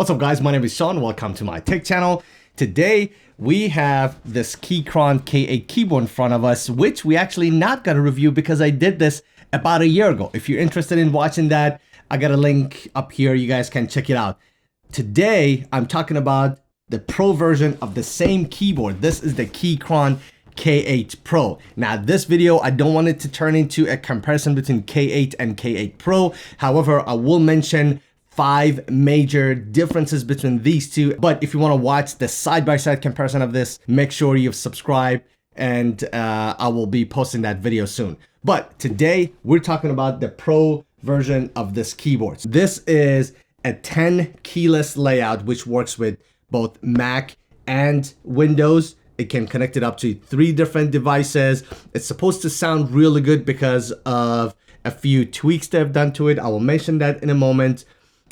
What's up guys, my name is Sean, welcome to my tech channel. Today we have this Keychron K8 keyboard in front of us, which we actually not got a review because I did this about a year ago. If you're interested in watching that, I got a link up here, you guys can check it out. Today I'm talking about the Pro version of the same keyboard. This is the Keychron K8 Pro. Now this video, I don't want it to turn into a comparison between K8 and K8 Pro. However, I will mention 5 major differences between these two. But if you want to watch the side-by-side comparison of this, make sure you've subscribed, and I will be posting that video soon. But today we're talking about the Pro version of this keyboard. This is a 10 keyless layout which works with both Mac and Windows. It can connect it up to 3 different devices. It's supposed to sound really good because of a few tweaks they've done to it. I will mention that in a moment.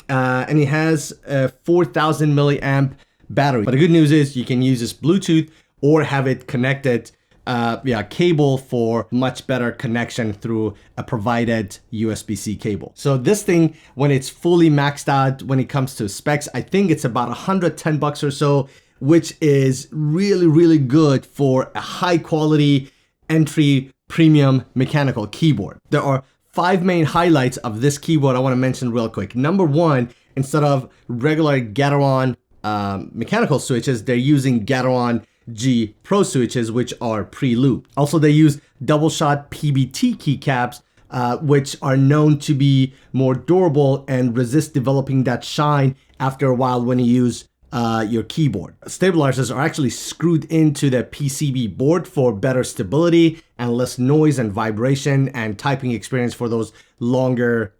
And it has a 4,000 milliamp battery. But the good news is you can use this Bluetooth or have it connected via cable for much better connection through a provided USB-C cable. So this thing, when it's fully maxed out, when it comes to specs, I think it's about 110 bucks or so, which is really good for a high quality entry premium mechanical keyboard. There are 5 main highlights of this keyboard I want to mention real quick. Number 1, instead of regular Gateron mechanical switches, they're using Gateron G Pro switches, which are pre-looped. Also, they use double shot PBT keycaps, which are known to be more durable and resist developing that shine after a while when you use your keyboard. Stabilizers are actually screwed into the PCB board for better stability and less noise and vibration and typing experience for those longer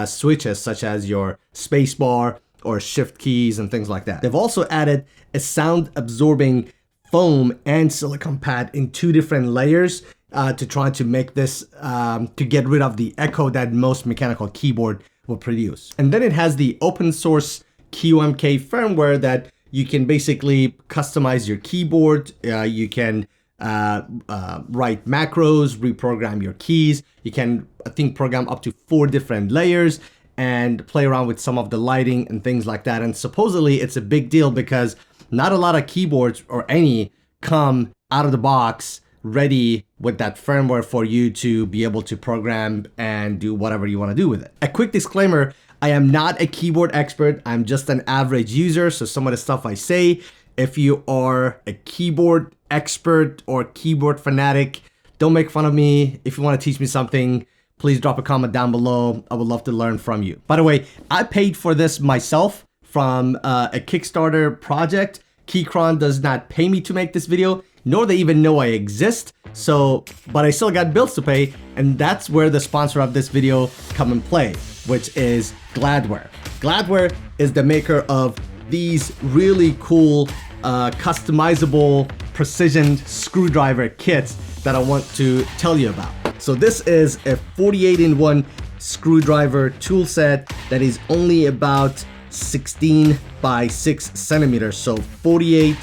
switches, such as your spacebar or shift keys and things like that. They've also added a sound absorbing foam and silicone pad in 2 different layers to try to make this, to get rid of the echo that most mechanical keyboard will produce. And then it has the open source QMK firmware that you can basically customize your keyboard. You can write macros, reprogram your keys. You can, I think, program up to 4 different layers and play around with some of the lighting and things like that. And supposedly it's a big deal because not a lot of keyboards, or any, come out of the box ready with that firmware for you to be able to program and do whatever you want to do with it. A quick disclaimer, I am not a keyboard expert. I'm just an average user. So some of the stuff I say, if you are a keyboard expert or keyboard fanatic, don't make fun of me. If you want to teach me something, please drop a comment down below. I would love to learn from you. By the way, I paid for this myself from a Kickstarter project. Keychron does not pay me to make this video, nor they even know I exist. So, but I still got bills to pay, and that's where the sponsor of this video come and play, which is Gladware. Gladware is the maker of these really cool, customizable precision screwdriver kits that I want to tell you about. So this is a 48-in-1 screwdriver tool set that is only about 16 by 6 centimeters, so 48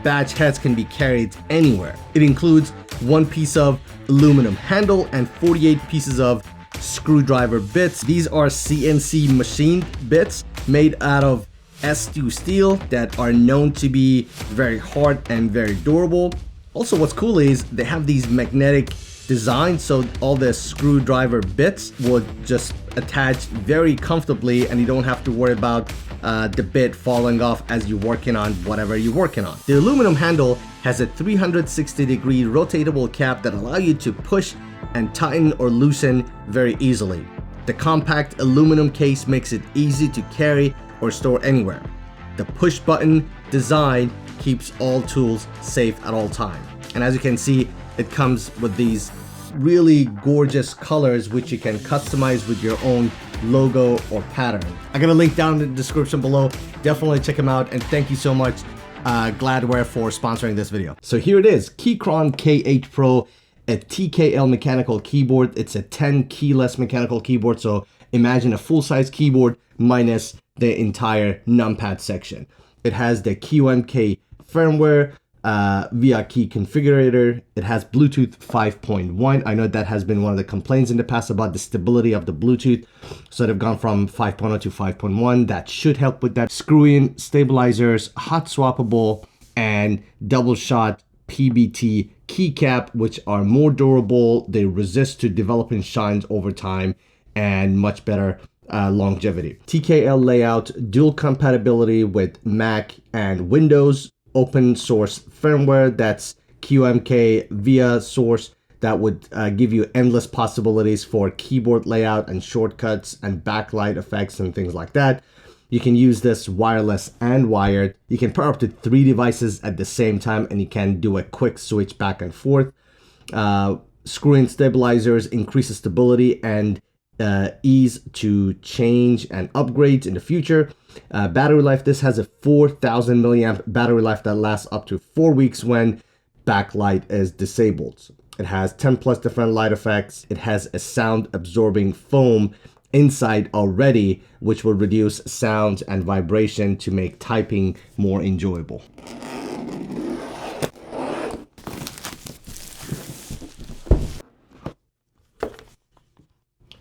badge heads can be carried anywhere. It includes 1 piece of aluminum handle and 48 pieces of screwdriver bits. These are CNC machined bits made out of S2 steel that are known to be very hard and very durable. Also, what's cool is they have these magnetic designs, so all the screwdriver bits would just attach very comfortably and you don't have to worry about the bit falling off as you're working on whatever you're working on. The aluminum handle has a 360-degree rotatable cap that allows you to push and tighten or loosen very easily. The compact aluminum case makes it easy to carry or store anywhere. The push button design keeps all tools safe at all times. And as you can see, it comes with these really gorgeous colors which you can customize with your own logo or pattern. I got a link down in the description below. Definitely check them out, and thank you so much Gladware for sponsoring this video. So here it is, Keychron K8 Pro, a TKL mechanical keyboard. It's a 10 keyless mechanical keyboard, so imagine a full-size keyboard minus the entire numpad section. It has the QMK firmware, via key configurator. It has Bluetooth 5.1. I know that has been one of the complaints in the past about the stability of the Bluetooth. So they've gone from 5.0 to 5.1. That should help with that. Screw-in stabilizers, hot swappable, and double shot PBT keycap, which are more durable. They resist to developing shines over time and much better longevity. TKL layout, dual compatibility with Mac and Windows, open source firmware, that's QMK via source, that would give you endless possibilities for keyboard layout and shortcuts and backlight effects and things like that. You can use this wireless and wired. You can pair up to 3 devices at the same time, and you can do a quick switch back and forth. Screw-in stabilizers increases stability and ease to change and upgrades in the future. Battery life, this has a 4,000 milliamp battery life that lasts up to 4 weeks when backlight is disabled. It has 10 plus different light effects. It has a sound absorbing foam inside already, which will reduce sound and vibration to make typing more enjoyable.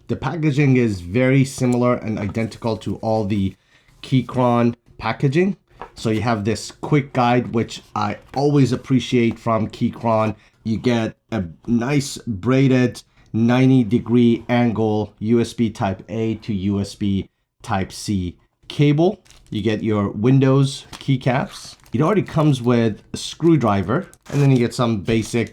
The packaging is very similar and identical to all the Keychron packaging. So you have this quick guide, which I always appreciate from Keychron. You get a nice braided 90-degree angle USB type A to USB type C cable. You get your Windows keycaps. It already comes with a screwdriver, and then you get some basic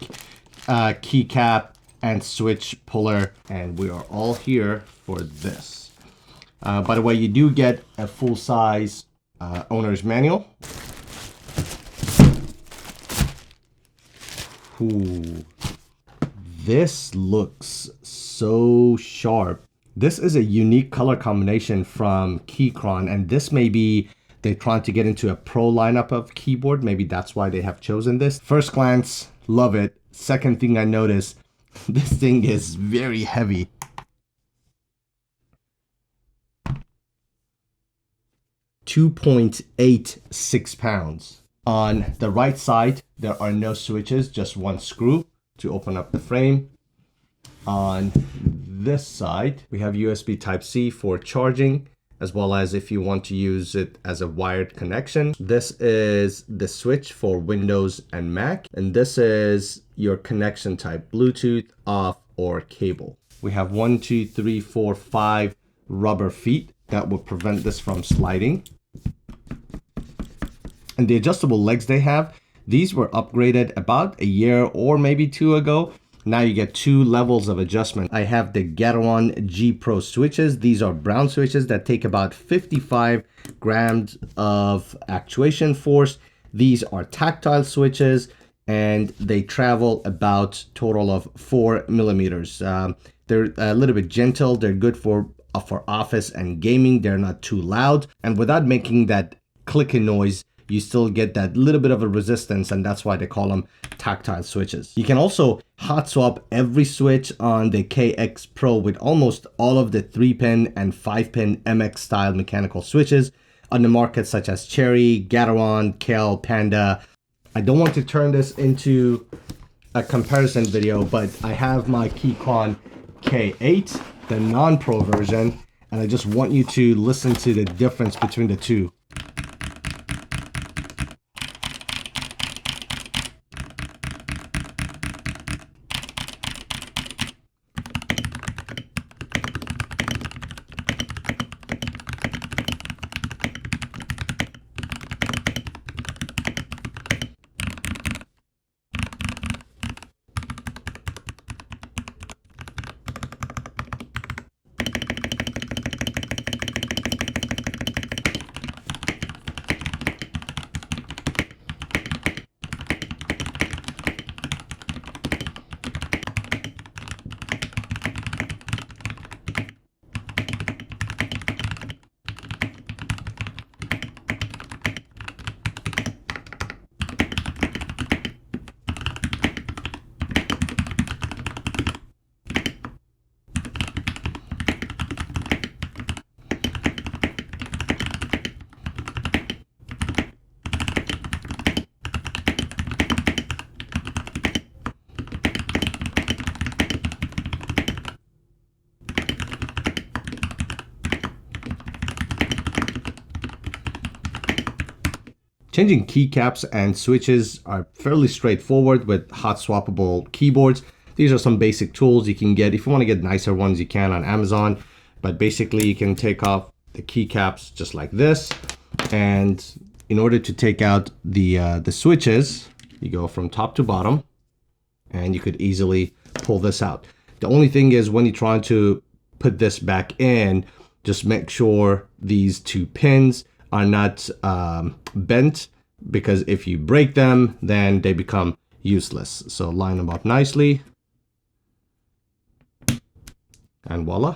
keycap and switch puller, and we are all here for this. By the way, you do get a full-size owner's manual. Ooh, this looks so sharp. This is a unique color combination from Keychron, and this may be they're trying to get into a pro lineup of keyboard. Maybe that's why they have chosen this. First glance, love it. Second thing I noticed, this thing is very heavy. £2.86. On the right side, there are no switches, just one screw to open up the frame. On this side, we have USB Type-C for charging, as well as if you want to use it as a wired connection. This is the switch for Windows and Mac, and this is your connection type, Bluetooth, off, or cable. We have 1, 2, 3, 4, 5 rubber feet that will prevent this from sliding. And the adjustable legs they have, these were upgraded about a year or maybe 2 ago. Now you get 2 levels of adjustment. I have the Keychron G Pro switches. These are brown switches that take about 55 grams of actuation force. These are tactile switches, and they travel about total of 4 millimeters. They're a little bit gentle. They're good for office and gaming. They're not too loud, and without making that clicking noise, you still get that little bit of a resistance, and that's why they call them tactile switches. You can also hot swap every switch on the K8 Pro with almost all of the 3-pin and 5-pin MX style mechanical switches on the market, such as Cherry, Keychron, Kel, Panda. I don't want to turn this into a comparison video, but I have my Keychron K8, the non-pro version, and I just want you to listen to the difference between the two. Changing keycaps and switches are fairly straightforward with hot swappable keyboards. These are some basic tools you can get. If you want to get nicer ones, you can on Amazon. But basically, you can take off the keycaps just like this. And in order to take out the switches, you go from top to bottom. And you could easily pull this out. The only thing is when you're trying to put this back in, just make sure these two pins are not bent, because if you break them, then they become useless. So line them up nicely. And voila.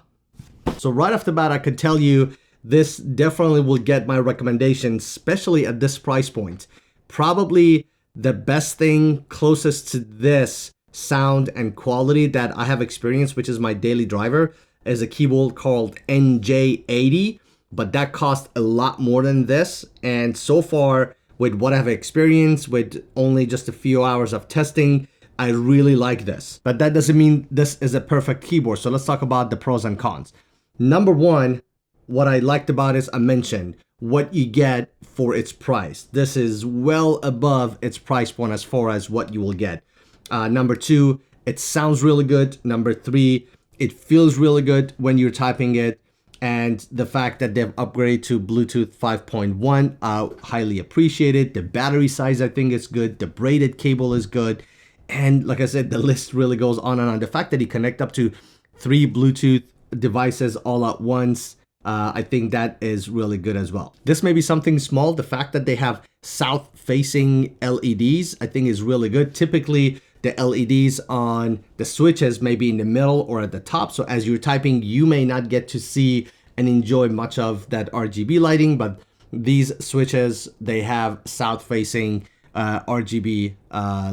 So right off the bat, I could tell you this definitely will get my recommendation, especially at this price point. Probably the best thing closest to this sound and quality that I have experienced, which is my daily driver, is a keyboard called NJ80, but that cost a lot more than this. And so far, with what I've experienced, with only just a few hours of testing, I really like this. But that doesn't mean this is a perfect keyboard. So let's talk about the pros and cons. Number one, what I liked about it, I mentioned what you get for its price. This is well above its price point as far as what you will get. Number two, it sounds really good. Number three, it feels really good when you're typing it. And the fact that they've upgraded to Bluetooth 5.1, I highly appreciate it. The battery size, I think, is good. The braided cable is good. And like I said, the list really goes on and on. The fact that you connect up to 3 Bluetooth devices all at once, I think that is really good as well. This may be something small. The fact that they have south-facing LEDs, I think is really good. Typically, the LEDs on the switches may be in the middle or at the top. So as you're typing, you may not get to see and enjoy much of that RGB lighting, but these switches, they have south-facing RGB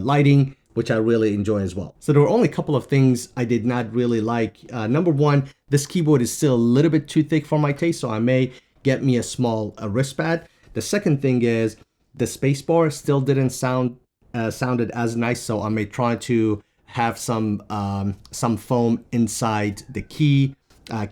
lighting, which I really enjoy as well. So there were only a couple of things I did not really like. Number one, this keyboard is still a little bit too thick for my taste, so I may get me a small wristpad. The second thing is the spacebar still didn't sounded as nice, so I may try to have some foam inside the key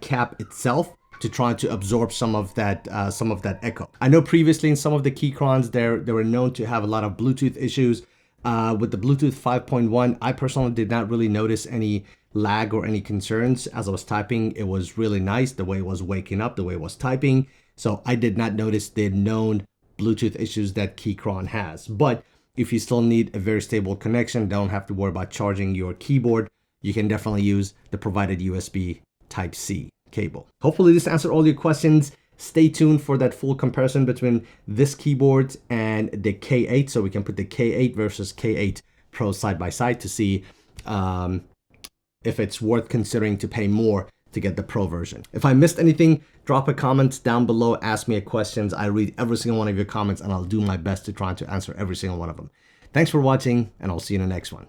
cap itself to try to absorb some of that echo. I know previously in some of the Keychrons, they were known to have a lot of Bluetooth issues. With the Bluetooth 5.1, I personally did not really notice any lag or any concerns. As I was typing, it was really nice, the way it was waking up, the way it was typing. So I did not notice the known Bluetooth issues that Keychron has. But if you still need a very stable connection, don't have to worry about charging your keyboard, you can definitely use the provided USB Type-C cable. Hopefully this answered all your questions. Stay tuned for that full comparison between this keyboard and the K8, so we can put the K8 versus K8 Pro side by side to see if it's worth considering to pay more to get the Pro version. If I missed anything, drop a comment down below, ask me questions. I read every single one of your comments and I'll do my best to try to answer every single one of them. Thanks for watching, and I'll see you in the next one.